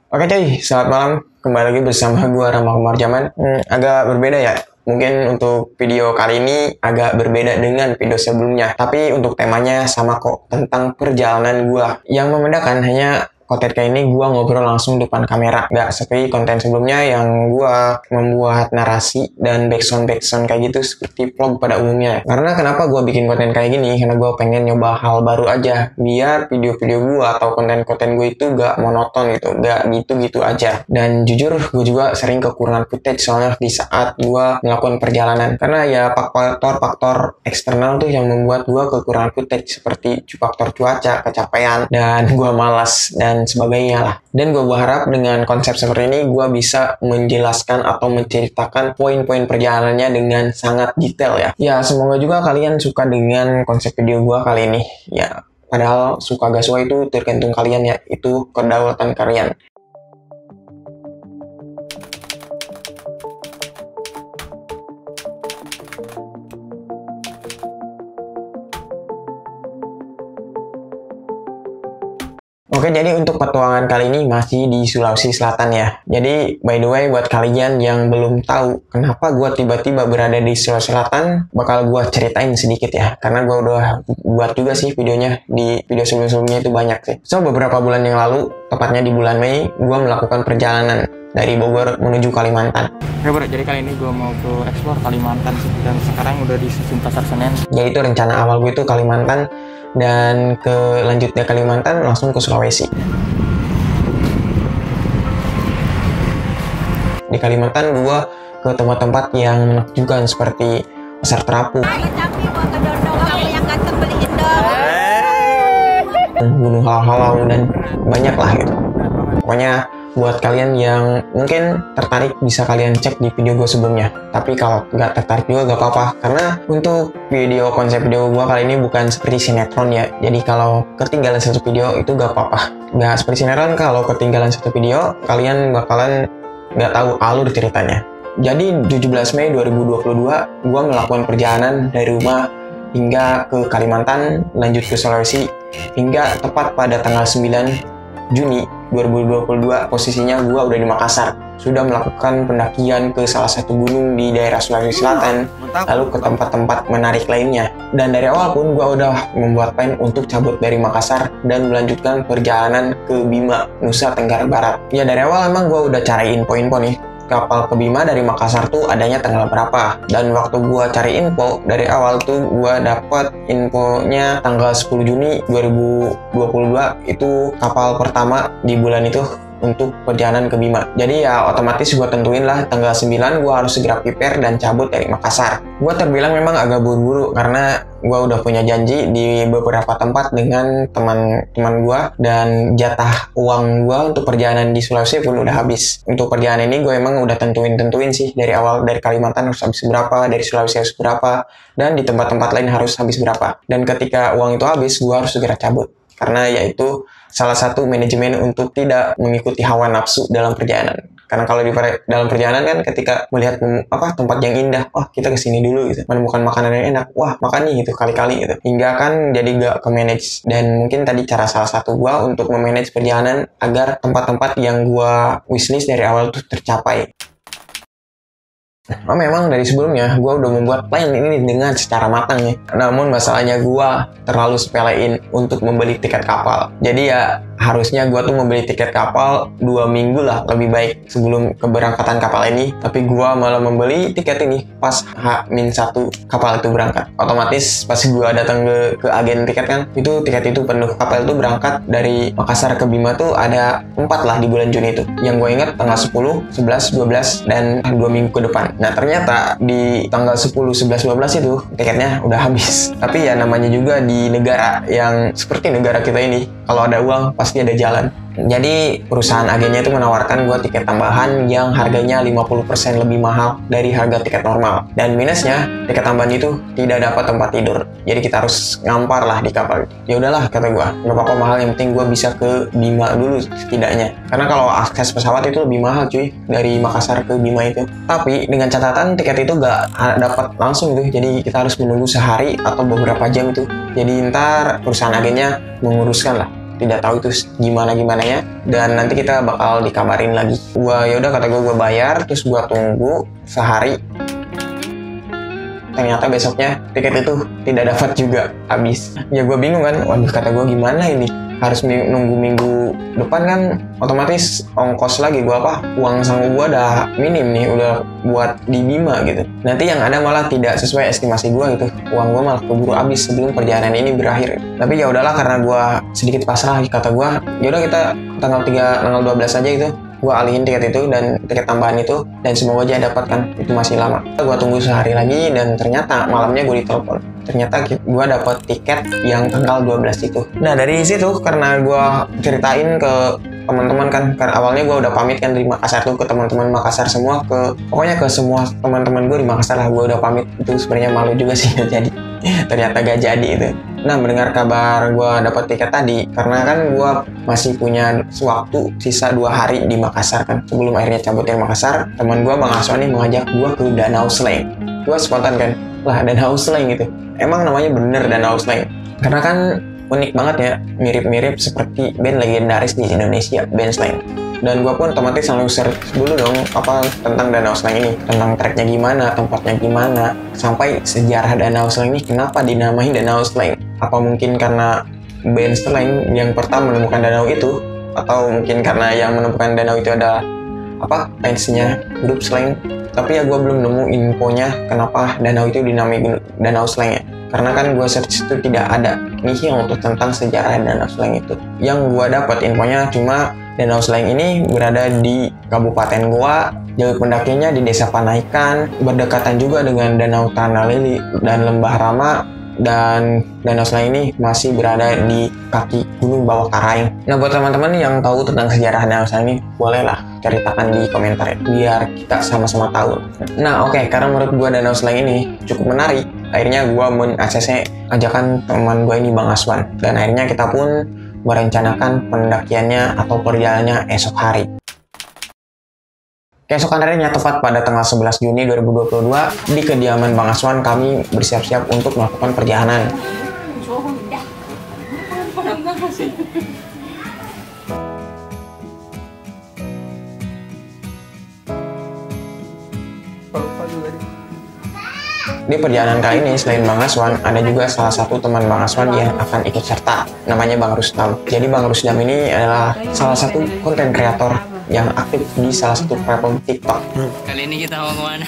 Oke cuy, selamat malam. Kembali lagi bersama gua Rama Kumarjaman. Agak berbeda ya. Mungkin untuk video kali ini agak berbeda dengan video sebelumnya. Tapi untuk temanya sama kok, tentang perjalanan gua. Yang membedakan hanya konten kali ini gua ngobrol langsung depan kamera. Nggak seperti konten sebelumnya yang gua membuat narasi dan backsound kayak gitu seperti vlog pada umumnya. Karena kenapa gua bikin konten kayak gini? Karena gua pengen nyoba hal baru aja. Biar video-video gua atau konten-konten gue itu nggak monoton gitu. Nggak gitu-gitu aja. Dan jujur gue juga sering kekurangan footage soalnya di saat gua melakukan perjalanan. Karena ya faktor-faktor eksternal tuh yang membuat gua kekurangan footage seperti faktor cuaca, kecapean, dan gua malas dan sebagainya lah. Dan gue berharap dengan konsep seperti ini gue bisa menjelaskan atau menceritakan poin-poin perjalanannya dengan sangat detail ya. Ya semoga juga kalian suka dengan konsep video gue kali ini. Ya padahal suka gak suka itu tergantung kalian ya, itu kedaulatan kalian. Oke, jadi untuk petualangan kali ini masih di Sulawesi Selatan ya. Jadi, by the way, buat kalian yang belum tahu kenapa gue tiba-tiba berada di Sulawesi Selatan, bakal gue ceritain sedikit ya. Karena gue udah buat juga sih videonya, di video sebelum-sebelumnya itu banyak sih. So, beberapa bulan yang lalu, tepatnya di bulan Mei, gue melakukan perjalanan dari Bogor menuju Kalimantan. Oke bro, jadi kali ini gue mau ke explore Kalimantan sih, dan sekarang udah di stasiun Pasar Senen. Jadi itu rencana awal gue itu Kalimantan, dan ke lanjut dari Kalimantan langsung ke Sulawesi. Di Kalimantan gue ke tempat-tempat yang menakjubkan seperti Pasar Terapung, Gunung Halau dan banyak lah gitu. Pokoknya buat kalian yang mungkin tertarik bisa kalian cek di video gue sebelumnya. Tapi kalau nggak tertarik juga nggak apa-apa, karena untuk konsep video gue kali ini bukan seperti sinetron ya. Jadi kalau ketinggalan satu video itu nggak apa-apa. Nggak seperti sinetron, kalau ketinggalan satu video kalian bakalan nggak tahu alur ceritanya. Jadi 17 Mei 2022 gue melakukan perjalanan dari rumah hingga ke Kalimantan, lanjut ke Sulawesi, hingga tepat pada tanggal 9 Juni 2022 posisinya gue udah di Makassar. Sudah melakukan pendakian ke salah satu gunung di daerah Sulawesi Selatan, lalu ke tempat-tempat menarik lainnya. Dan dari awal pun gue udah membuat plan untuk cabut dari Makassar dan melanjutkan perjalanan ke Bima, Nusa Tenggara Barat. Ya dari awal emang gue udah cariin poin-poin nih, kapal ke Bima dari Makassar tuh adanya tanggal berapa. Dan waktu gua cari info dari awal tuh gua dapet infonya tanggal 10 Juni 2022 itu kapal pertama di bulan itu untuk perjalanan ke Bima. Jadi ya otomatis gue tentuin lah tanggal 9 gue harus segera prepare dan cabut dari Makassar. Gue terbilang memang agak buru-buru karena gue udah punya janji di beberapa tempat dengan teman-teman gue, dan jatah uang gue untuk perjalanan di Sulawesi pun udah habis. Untuk perjalanan ini gue emang udah tentuin sih dari awal, dari Kalimantan harus habis berapa, dari Sulawesi harus berapa, dan di tempat-tempat lain harus habis berapa. Dan ketika uang itu habis gue harus segera cabut. Karena yaitu salah satu manajemen untuk tidak mengikuti hawa nafsu dalam perjalanan. Karena kalau di dalam perjalanan kan ketika melihat tempat yang indah, wah kita kesini dulu gitu. Menemukan makanan yang enak, wah makan nih gitu kali-kali gitu. Hingga kan jadi gak ke-manage. Dan mungkin tadi cara salah satu gua untuk memanage perjalanan agar tempat-tempat yang gua wishlist dari awal tuh tercapai. Memang dari sebelumnya gue udah membuat plan ini dengan secara matang ya. Namun masalahnya gue terlalu sepelein untuk membeli tiket kapal. Jadi ya harusnya gue tuh membeli tiket kapal 2 minggu lah lebih baik sebelum keberangkatan kapal ini. Tapi gue malah membeli tiket ini pas H-1 kapal itu berangkat. Otomatis pas gue datang ke agen tiket kan, itu tiket itu penuh. Kapal itu berangkat dari Makassar ke Bima tuh ada 4 lah di bulan Juni itu. Yang gue ingat tanggal 10, 11, 12, dan 2 minggu ke depan. Nah ternyata di tanggal 10, 11, 12 itu tiketnya udah habis. Tapi ya namanya juga di negara yang seperti negara kita ini, kalau ada uang pasti ada jalan. Jadi perusahaan agennya itu menawarkan gue tiket tambahan yang harganya 50% lebih mahal dari harga tiket normal. Dan minusnya tiket tambahan itu tidak dapat tempat tidur. Jadi kita harus ngampar lah di kapal. Ya udahlah kata gue, nggak apa-apa mahal, yang penting gue bisa ke Bima dulu setidaknya. Karena kalau akses pesawat itu lebih mahal cuy dari Makassar ke Bima itu. Tapi dengan catatan tiket itu nggak dapat langsung tuh. Jadi kita harus menunggu sehari atau beberapa jam tuh. Jadi ntar perusahaan agennya menguruskan lah. tidak tahu itu gimana ya, dan nanti kita bakal dikabarin lagi. Yaudah kata gue bayar, terus gue tunggu sehari. Ternyata besoknya tiket itu tidak dapat juga, habis. Ya gue bingung kan, waduh kata gue gimana ini, harus nunggu minggu depan kan, otomatis ongkos lagi gue uang sanggup gue udah minim nih, udah buat di Bima gitu. Nanti yang ada malah tidak sesuai estimasi gue gitu, uang gue malah keburu habis sebelum perjalanan ini berakhir. Tapi ya udahlah, karena gue sedikit pasrah, kata gue yaudah kita tanggal 12 aja gitu, gue alihin tiket itu dan tiket tambahan itu, dan semoga aja dapatkan, itu masih lama. Gue tunggu sehari lagi dan ternyata malamnya gue ditelepon, ternyata gue dapet tiket yang tanggal 12 itu. Nah dari situ, karena gue ceritain ke teman-teman kan, karena awalnya gue udah pamit kan dari Makassar tuh ke teman-teman Makassar semua, pokoknya ke semua teman-teman gue di Makassar lah gue udah pamit. Itu sebenarnya malu juga sih gak jadi, ternyata gak jadi itu. Nah mendengar kabar gue dapet tiket tadi, karena kan gue masih punya waktu sisa 2 hari di Makassar kan, sebelum akhirnya cabut dari Makassar, teman gue Bang Aswan nih mengajak gue ke Danau Slang. Gue spontan kan, lah Danau Slang gitu, emang namanya bener Danau Slang, karena kan unik banget ya, mirip-mirip seperti band legendaris di Indonesia, band Slang. Dan gue pun otomatis langsung search dulu dong tentang Danau Slang ini, tentang tracknya gimana, tempatnya gimana, sampai sejarah Danau Slang ini kenapa dinamai Danau Slang. Apa mungkin karena band Slang yang pertama menemukan danau itu, atau mungkin karena yang menemukan danau itu adalah fansnya grup Slang. Tapi ya gue belum nemu infonya kenapa danau itu dinamai Danau Slang ya. Karena kan gue search itu tidak ada nihil untuk tentang sejarah Danau Slang itu. Yang gue dapat infonya cuma Danau Slang ini berada di Kabupaten Goa, jalur pendakinya di Desa Panaikan, berdekatan juga dengan Danau Tanah Lili dan Lembah Rama, dan Danau Slang ini masih berada di kaki Gunung Bawah Karaing. Nah buat teman-teman yang tahu tentang sejarah Danau Slang ini, bolehlah ceritakan di komentar ya, biar kita sama-sama tahu. Nah oke, karena menurut gue Danau Slang ini cukup menarik, akhirnya gue men-ACC ajakan teman gue ini Bang Aswan, dan akhirnya kita pun merencanakan pendakiannya atau perjalanannya esok hari. Keesokan harinya, tepat pada tanggal 11 Juni 2022, di kediaman Bang Aswan kami bersiap-siap untuk melakukan perjalanan. Di perjalanan kali ini, selain Bang Aswan, ada juga salah satu teman Bang Aswan yang akan ikut serta, namanya Bang Rustam. Jadi Bang Rustam ini adalah salah satu konten kreator yang aktif di salah satu platform TikTok. Kali ini kita mau kemana?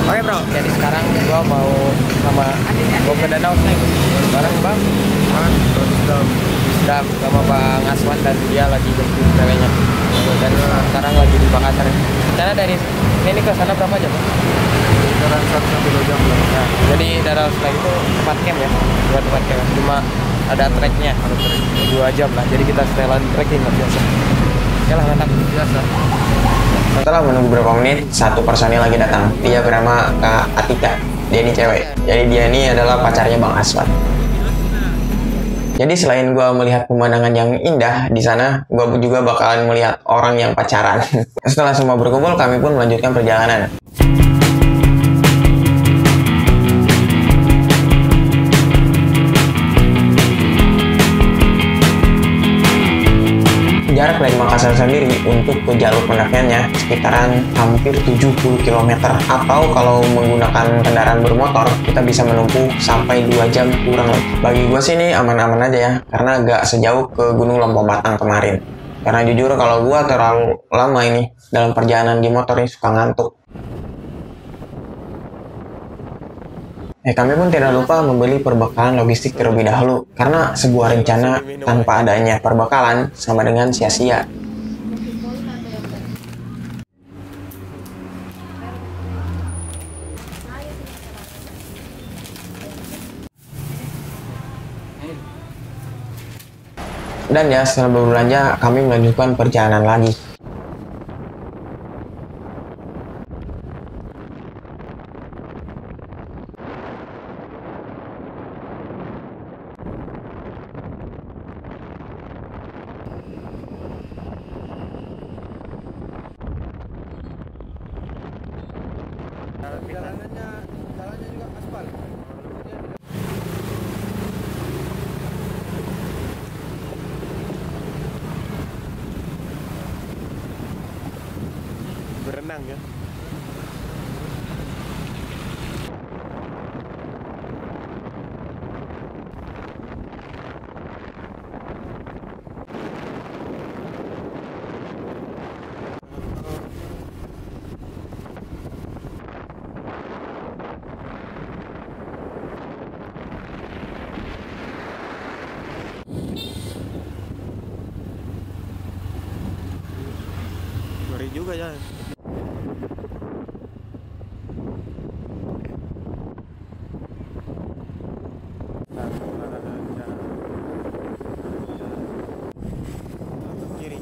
Oke bro, jadi sekarang gua mau ke Danau Slang bareng Bang Rustam sama Bang Aswan, dan dia lagi jemput ceweknya. Dan sekarang lagi di Makassar. Rencana dari ini ke sana berapa jam? Sekitar 1-2 jam lah. Nah, jadi Danau Slang itu tempat camp ya, buat tempat camp. Cuma ada treknya, 2 jam lah. Jadi kita setelan trekking lah biasa. Oke lah, mantap biasa. Setelah menunggu beberapa menit, satu personil lagi datang. Dia bernama Kak Atika. Dia ini cewek. Jadi dia ini adalah pacarnya Bang Aswan. Jadi selain gue melihat pemandangan yang indah di sana, gue juga bakalan melihat orang yang pacaran. Setelah semua berkumpul, kami pun melanjutkan perjalanan. Jarak dari Makassar sendiri untuk ke jalur pendakiannya sekitaran hampir 70 km, atau kalau menggunakan kendaraan bermotor kita bisa menempuh sampai 2 jam kurang lebih. Bagi gue sih ini aman-aman aja ya, karena gak sejauh ke Gunung Lompoh Batang kemarin. Karena jujur kalau gue terlalu lama ini dalam perjalanan di motor ini suka ngantuk. Kami pun tidak lupa membeli perbekalan logistik terlebih dahulu, karena sebuah rencana tanpa adanya perbekalan sama dengan sia-sia. Dan ya, setelah berbelanja, kami melanjutkan perjalanan lagi. Jalannya juga aspal. berenang ya. Ngeri juga ya. Kiri.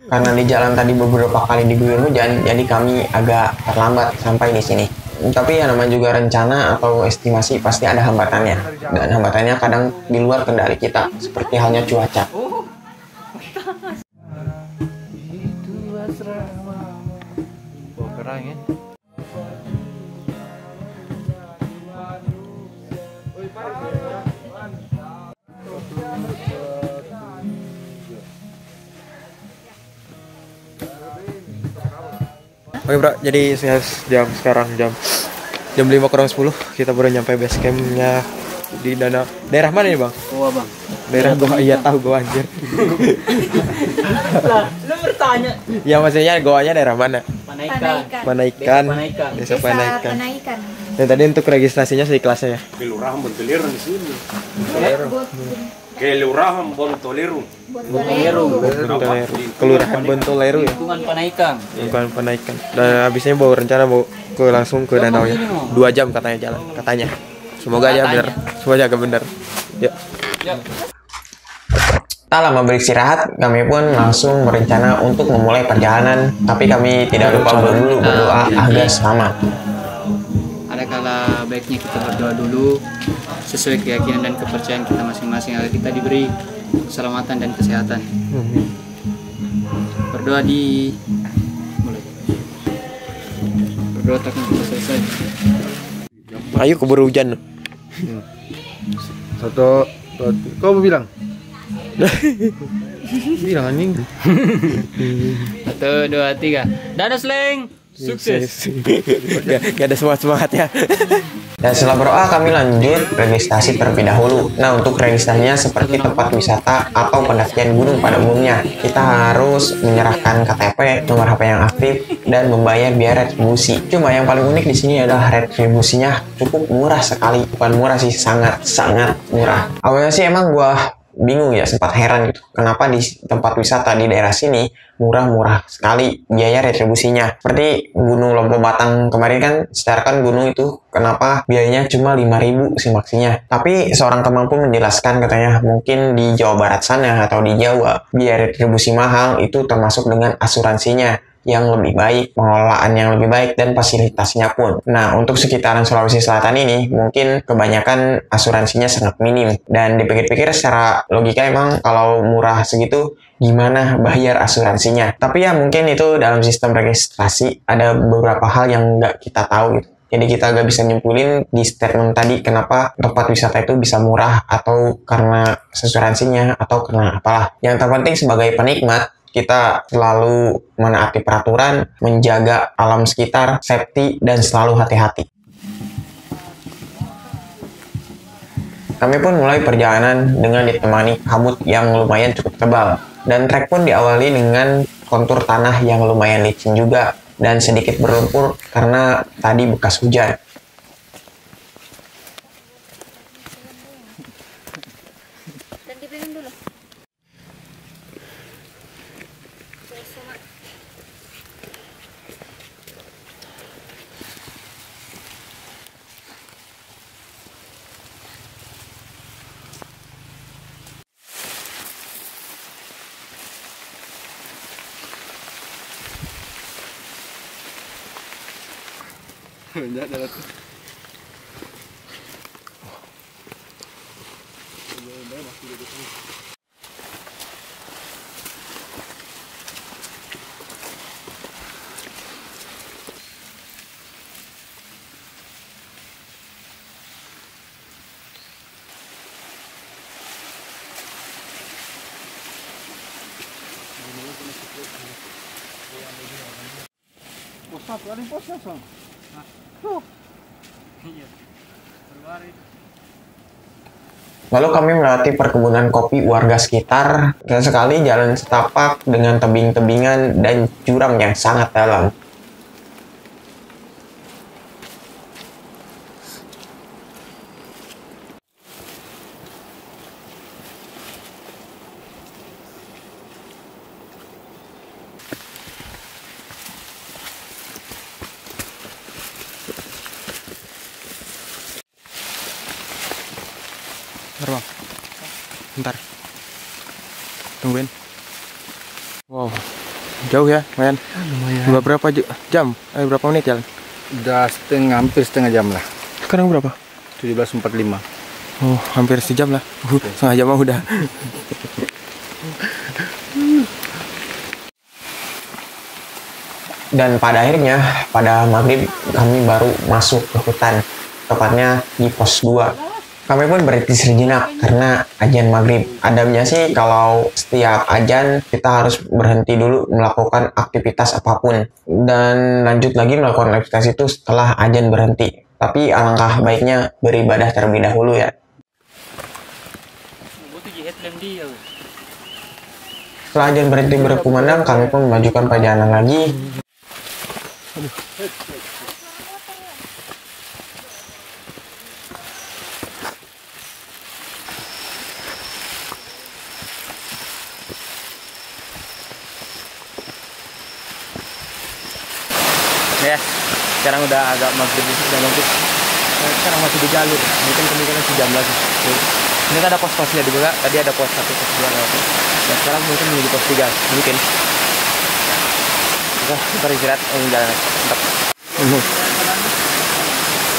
Karena di jalan tadi beberapa kali diguyur hujan, jadi kami agak terlambat sampai di sini. Tapi ya namanya juga rencana atau estimasi pasti ada hambatannya. Dan hambatannya kadang di luar kendali kita, seperti halnya cuaca. Bawa kerang ya. Oke bro, jadi sekarang jam 5:10 kita baru nyampe base campnya di danau. Daerah mana nih bang? Goa bang. Daerah Goa, iya tahu Goa anjir. Lah, lu bertanya. Ya maksudnya Goanya daerah mana? Panaikan. Panaikan. Panaikan. Desa Panaikan. Panaikan. Dan tadi untuk registrasinya seikhlasnya ya. Kelurahan Bontolero di sini. Bot- Kelurahan Bontolero. Bontolero. Kelurahan Bontolero ya. Lingkungan Panaikan. Bukan Panaikan. Dan habisnya bawa rencana mau langsung ke danau ya. 2 jam katanya jalan, katanya. Semoga aja benar. Semoga aja benar. Ya. Tak lama beristirahat, kami pun langsung berencana untuk memulai perjalanan. Tapi kami tidak lupa berdoa agar selamat. Ada kala baiknya kita berdoa dulu sesuai keyakinan dan kepercayaan kita masing-masing agar kita diberi keselamatan dan kesehatan. Berdoa di mulai. Berdoa takkan kita selesai. Ayo keburu hujan. Satu, kau mau bilang? Bilang anjing. 1, 2, 3. Dadah Sleng. Sukses. Gak ada semangat ya. Dan setelah berdoa, kami lanjut registrasi terlebih dahulu. Nah, untuk registrasinya seperti tempat wisata atau pendakian gunung pada umumnya, kita harus menyerahkan KTP, nomor HP yang aktif, dan membayar biaya retribusi. Cuma yang paling unik di sini adalah retribusinya cukup murah sekali. Bukan murah sih, sangat murah. Awalnya sih emang gua bingung ya, sempat heran gitu. Kenapa di tempat wisata di daerah sini murah sekali biaya retribusinya. Seperti Gunung Lompo Batang kemarin kan, secara kan gunung itu kenapa biayanya cuma 5.000 sih maksinya. Tapi seorang teman pun menjelaskan katanya mungkin di Jawa Barat sana atau di Jawa biaya retribusi mahal itu termasuk dengan asuransinya yang lebih baik, pengelolaan yang lebih baik, dan fasilitasnya pun. Nah, untuk sekitaran Sulawesi Selatan ini, mungkin kebanyakan asuransinya sangat minim. Dan dipikir-pikir secara logika emang kalau murah segitu, gimana bayar asuransinya? Tapi ya mungkin itu dalam sistem registrasi ada beberapa hal yang nggak kita tahu gitu. Jadi kita nggak bisa nyimpulin di statement tadi kenapa tempat wisata itu bisa murah atau karena asuransinya atau karena apalah. Yang terpenting sebagai penikmat, kita selalu menaati peraturan, menjaga alam sekitar, safety, dan selalu hati-hati. Kami pun mulai perjalanan dengan ditemani kabut yang lumayan cukup tebal. Dan trek pun diawali dengan kontur tanah yang lumayan licin juga, dan sedikit berlumpur karena tadi bekas hujan. Dan dipegang dulu. Lalu kami melewati perkebunan kopi warga sekitar, dan sekali jalan setapak dengan tebing-tebingan dan jurang yang sangat dalam. Bentar bang, bentar, tungguin. Wow, jauh ya, lumayan. Udah berapa jam? Berapa menit jalan? Udah hampir setengah jam lah. Sekarang berapa? 17.45. Oh, hampir sejam lah. Setengah jam mah udah. Dan pada akhirnya, pada maghrib kami baru masuk ke hutan, tepatnya di pos 2. Kami pun berhenti sejenak karena ajan maghrib. Adabnya sih kalau setiap ajan kita harus berhenti dulu melakukan aktivitas apapun. Dan lanjut lagi melakukan aktivitas itu setelah ajan berhenti. Tapi alangkah baiknya beribadah terlebih dahulu ya. Setelah ajan berhenti berkumandang, kami pun memajukan perjalanan lagi. Ya, sekarang udah agak maghrib, udah maghrib. Sekarang masih di jalur, mungkin kemungkinan sejam lagi. Ini ada pos-posnya juga, tadi ada pos 1, pos 2 lewat. Dan sekarang mungkin menuju pos 3, mungkin. Oke, kita istirahat, jalan. Mantap.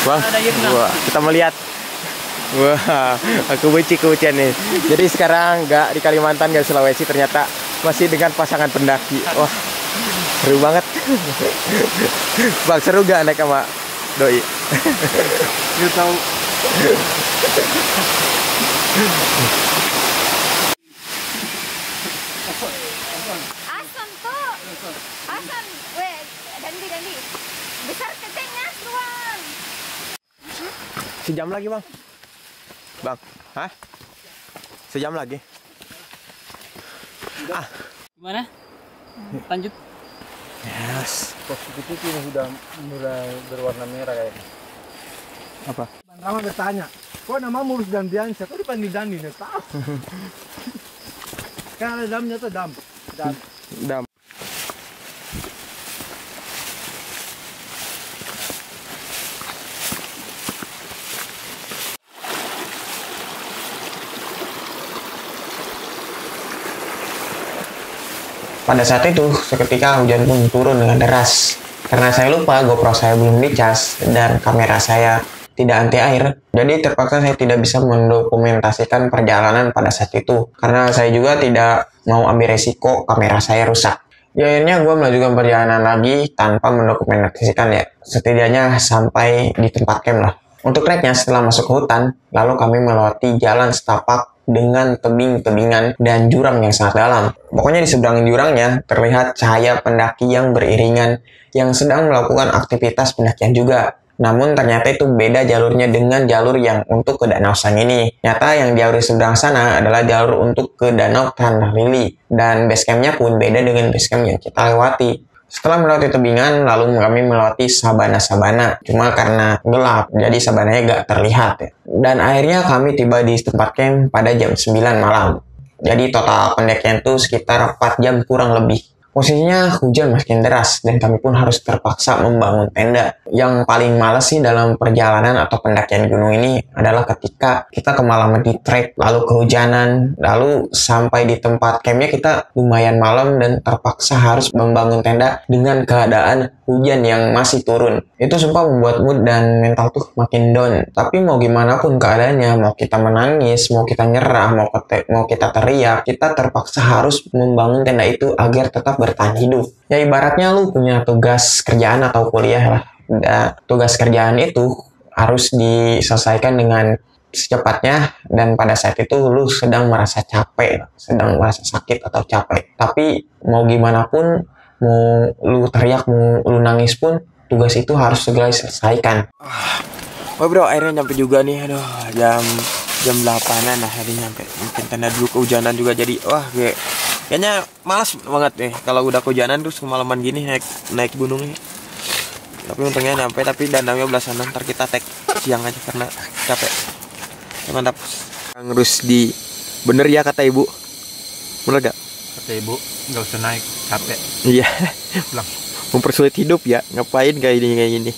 Bang, wah, kita melihat. Wah, aku benci kehujan nih. Jadi sekarang nggak di Kalimantan, nggak Sulawesi, ternyata masih dengan pasangan pendaki. Wah, seru banget. Bang, seru gak naik sama doi? Lu tahu Asan tuh. Asan, weh, dandi. Besar ketengnya tuan. Sejam lagi bang. Bang, hah? Sejam lagi. Gimana? Lanjut. Yes. pos itu sudah mulai berwarna merah kayaknya. Apa? Bang Rama bertanya, kok nama Mulus dan Diansyah? Kok dipanggil Dandi? Nggak tahu. Kan ada damnya tuh dam. Dam. Pada saat itu, seketika hujan pun turun dengan deras. Karena saya lupa GoPro saya belum dicas dan kamera saya tidak anti air, jadi terpaksa saya tidak bisa mendokumentasikan perjalanan pada saat itu. Karena saya juga tidak mau ambil resiko kamera saya rusak. Ya akhirnya gue melanjutkan perjalanan lagi tanpa mendokumentasikan ya. Setidaknya sampai di tempat camp lah. Untuk treknya setelah masuk ke hutan, lalu kami melewati jalan setapak dengan tebing-tebingan dan jurang yang sangat dalam. Pokoknya di seberang jurangnya terlihat cahaya pendaki yang beriringan yang sedang melakukan aktivitas pendakian juga. Namun ternyata itu beda jalurnya dengan jalur yang untuk ke Danau Sang ini. Nyata yang jauh di seberang sana adalah jalur untuk ke Danau Tranarili. Dan basecampnya pun beda dengan basecamp yang kita lewati. Setelah melewati tebingan, lalu kami melewati sabana-sabana. Cuma karena gelap, jadi sabananya gak terlihat ya. Dan akhirnya kami tiba di tempat camp pada jam 9 malam. Jadi total pendakian itu sekitar 4 jam kurang lebih. Posisinya hujan makin deras dan kami pun harus terpaksa membangun tenda. Yang paling males sih dalam perjalanan atau pendakian gunung ini adalah ketika kita kemalaman di trek, lalu kehujanan, lalu sampai di tempat campnya kita lumayan malam dan terpaksa harus membangun tenda dengan keadaan hujan yang masih turun. Itu sumpah membuat mood dan mental tuh makin down. Tapi mau gimana pun keadaannya, mau kita menangis, mau kita nyerah, mau kita teriak, kita terpaksa harus membangun tenda itu agar tetap bertahan hidup. Ya ibaratnya lu punya tugas kerjaan atau kuliah lah. Dan tugas kerjaan itu harus diselesaikan dengan secepatnya dan pada saat itu lu sedang merasa capek, sedang merasa sakit atau capek. Tapi mau gimana pun, mau lu teriak, mau lu nangis pun, tugas itu harus segera diselesaikan. Oh bro, akhirnya nyampe juga nih. Aduh, jam 8-an lah hari nyampe. Mungkin tenda dulu kehujanan juga jadi kayaknya malas banget nih kalau udah kehujanan terus kemalaman gini naik gunungnya. Tapi untungnya nyampe, tapi danaunya belah sana. Ntar kita tek siang aja karena capek. Mantap. Ngurus di bener ya kata ibu. Bener gak? Kata ibu, nggak usah naik, capek. Iya. Pulang. Mempersulit hidup ya. Ngapain kayak gini.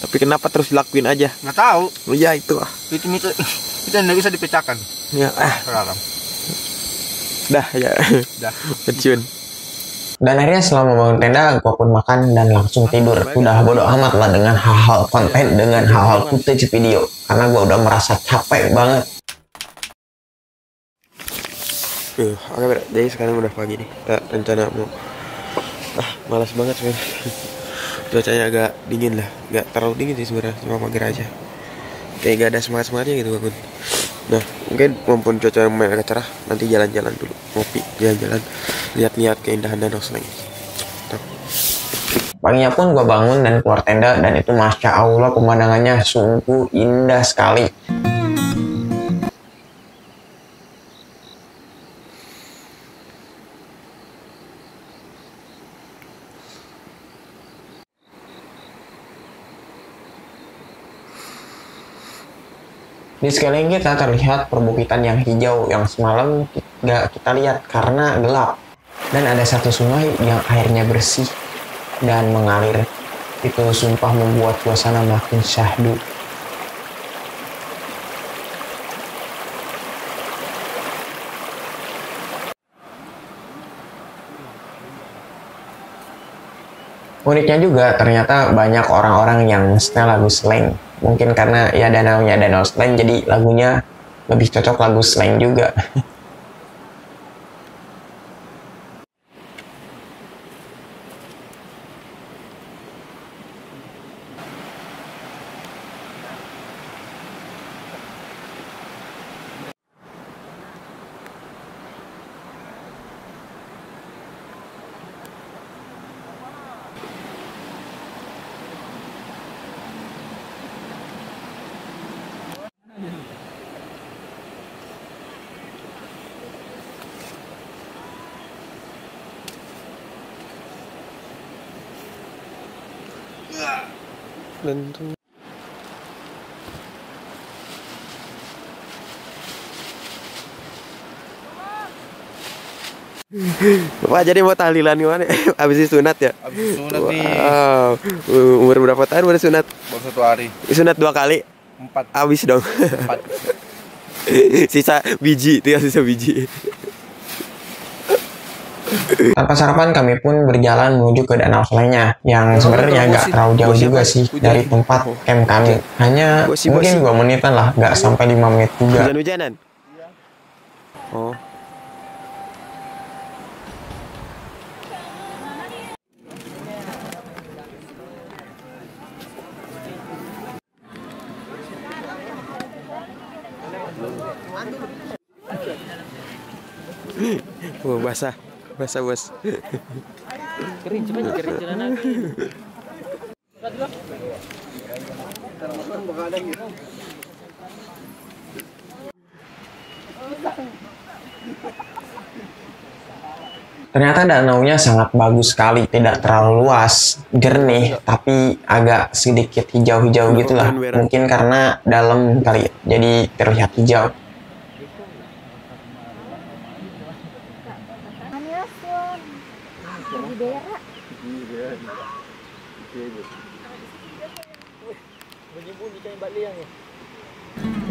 Tapi kenapa terus dilakuin aja? Nggak tahu. Iya itu Itu nggak bisa dipecahkan. Ya Sekarang. dah ya. Dah. Pensiun. Dan akhirnya setelah membangun tenda, gue pun makan dan langsung tidur. Udah bodo amat lah dengan hal-hal konten, dengan hal-hal footage video. Karena gue udah merasa capek banget. Oke, jadi sekarang udah pagi nih. Kita rencana mau malas banget sebenarnya. Cuacanya agak dingin lah, nggak terlalu dingin sih sebenarnya, cuma mager aja. Kayak gak ada semangatnya gitu bangun. Nah, mungkin maupun cuaca agak cerah, nanti jalan-jalan dulu, ngopi, jalan-jalan, lihat-lihat keindahan danau Sleng. Paginya pun gue bangun dan keluar tenda, dan itu masya Allah pemandangannya sungguh indah sekali. Di sekeliling kita terlihat perbukitan yang hijau yang semalam gak kita lihat karena gelap. Dan ada satu sungai yang airnya bersih dan mengalir. Itu sumpah membuat suasana makin syahdu. Uniknya juga ternyata banyak orang-orang yang setel lagu Sleng. Mungkin karena ya danaunya danau Sleng, jadi lagunya lebih cocok lagu Sleng juga. Wah, jadi mau tahlilan gimana? Abis sunat ya? Abis sunat nih. Wow. Umur berapa tahun udah sunat? Baru 1 hari. Sunat 2 kali? 4. Abis dong. 4. Sisa biji, tinggal sisa biji. Tanpa sarapan kami pun berjalan menuju ke danau Slengnya yang sebenarnya nggak terlalu jauh juga sih dari tempat camp kami. Hanya mungkin 2 menitan lah, nggak sampai 5 menit juga. Hujan-hujanan? Oh. Oh, basah bos. Kering, coba kering celana. Ternyata danaunya sangat bagus sekali, tidak terlalu luas, jernih, tapi agak sedikit hijau-hijau gitulah. Mungkin karena dalam kali, jadi terlihat hijau.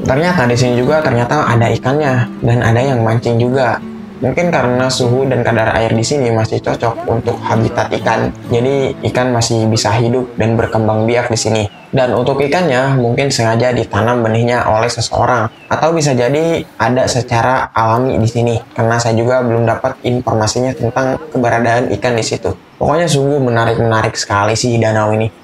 Ternyata di sini juga ternyata ada ikannya dan ada yang mancing juga. Mungkin karena suhu dan kadar air di sini masih cocok untuk habitat ikan, jadi ikan masih bisa hidup dan berkembang biak di sini. Dan untuk ikannya mungkin sengaja ditanam benihnya oleh seseorang, atau bisa jadi ada secara alami di sini. Karena saya juga belum dapat informasinya tentang keberadaan ikan di situ. Pokoknya sungguh menarik sekali sih danau ini.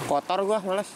Kotor gua, males.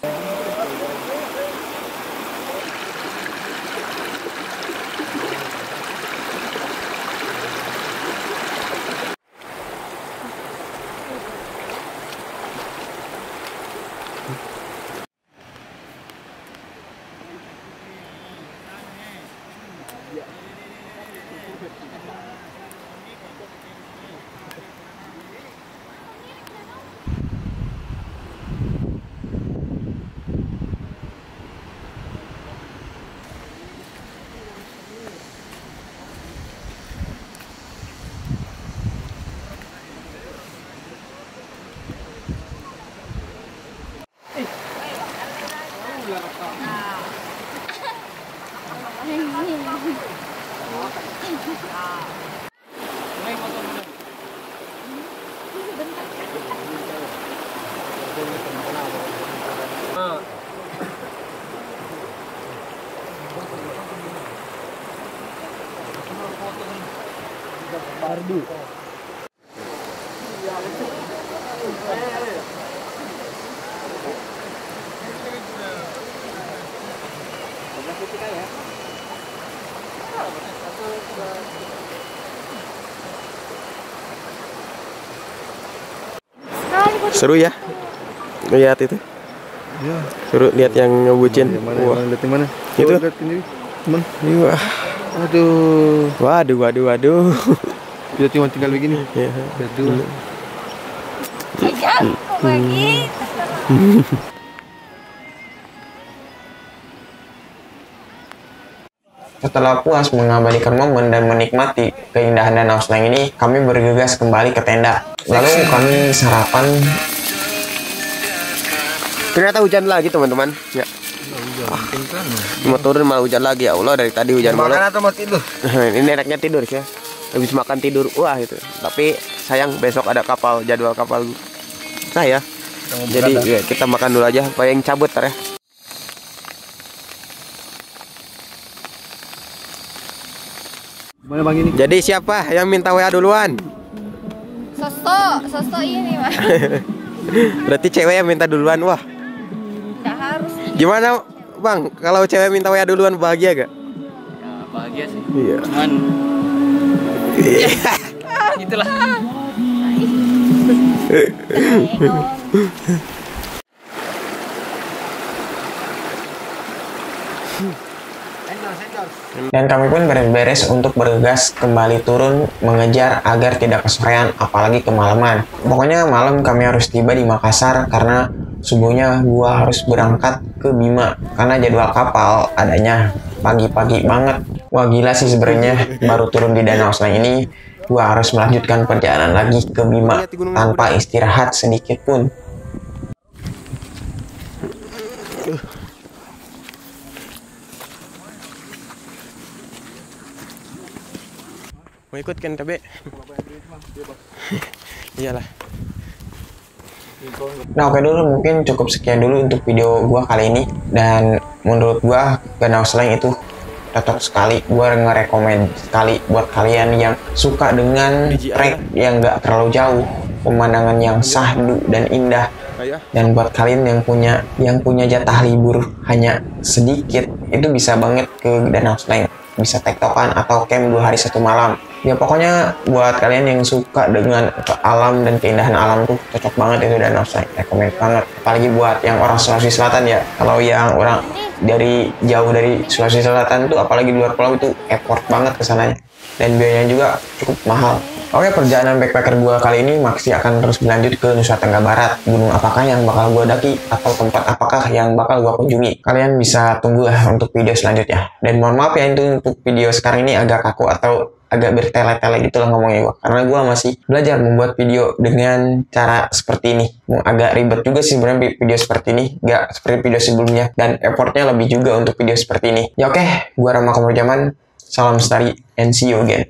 Seru ya lihat itu. Ya. Seru lihat yang ngebucin. Wah, lihat yang mana? Itu. Oh, lihat ini. Teman. Wah. Aduh. Waduh. Kita cuma tinggal begini. Ya. Aduh. Ayah, kok begitu? Setelah puas mengabadikan momen dan menikmati keindahan Danau Selain ini, kami bergegas kembali ke tenda. Lalu kami sarapan. Ternyata hujan lagi teman-teman. Ya. Mau turun malah hujan lagi, ya Allah, dari tadi hujan mulu. Makan atau mau tidur? Ini enaknya tidur sih ya. Habis makan tidur, wah itu. Tapi sayang besok ada jadwal kapal saya. Jadi ya, kita makan dulu aja, apa yang cabut tar ya. Gimana Bang ini? Jadi siapa yang minta WA duluan? Sosto ini mah. Berarti cewek yang minta duluan. Wah, Nggak harus. gimana Bang? Kalau cewek minta WA duluan bahagia gak? Ya, bahagia sih. Iya. Cuman itulah. Dan kami pun beres-beres untuk bergegas kembali turun mengejar agar tidak kesorean, apalagi kemalaman. Pokoknya malam kami harus tiba di Makassar karena subuhnya gua harus berangkat ke Bima karena jadwal kapal adanya pagi-pagi banget. Wah gila sih sebenarnya, baru turun di Danau Selain ini gua harus melanjutkan perjalanan lagi ke Bima tanpa istirahat sedikit pun. Mau ikut kan TB? Iyalah. Nah oke dulu, mungkin cukup sekian dulu untuk video gua kali ini. Dan menurut gua Danau Selain itu cocok sekali. Gua ngerekomen sekali buat kalian yang suka dengan trek yang gak terlalu jauh, pemandangan yang sahdu dan indah. Dan buat kalian yang punya jatah libur hanya sedikit, itu bisa banget ke Danau Selain. Bisa tektokan atau camp 2 hari 1 malam. Ya pokoknya buat kalian yang suka dengan alam dan keindahan alam tuh cocok banget itu Danau Selain, rekomend banget. Apalagi buat yang orang Sulawesi Selatan ya. Kalau yang orang jauh dari Sulawesi Selatan tuh, apalagi di luar pulau, itu effort banget kesananya. Dan biayanya juga cukup mahal. Oke, perjalanan backpacker gue kali ini masih akan terus berlanjut ke Nusa Tenggara Barat. Gunung apakah yang bakal gue daki atau tempat apakah yang bakal gue kunjungi? Kalian bisa tunggu lah untuk video selanjutnya. Dan mohon maaf ya itu untuk video sekarang ini agak kaku atau agak bertele-tele gitu lah ngomongnya gue. Karena gue masih belajar membuat video dengan cara seperti ini. Agak ribet juga sih sebenarnya video seperti ini. Gak seperti video sebelumnya. Dan effortnya lebih juga untuk video seperti ini. Ya oke, gue Rama Komorjaman. Salam Lestari and see you again.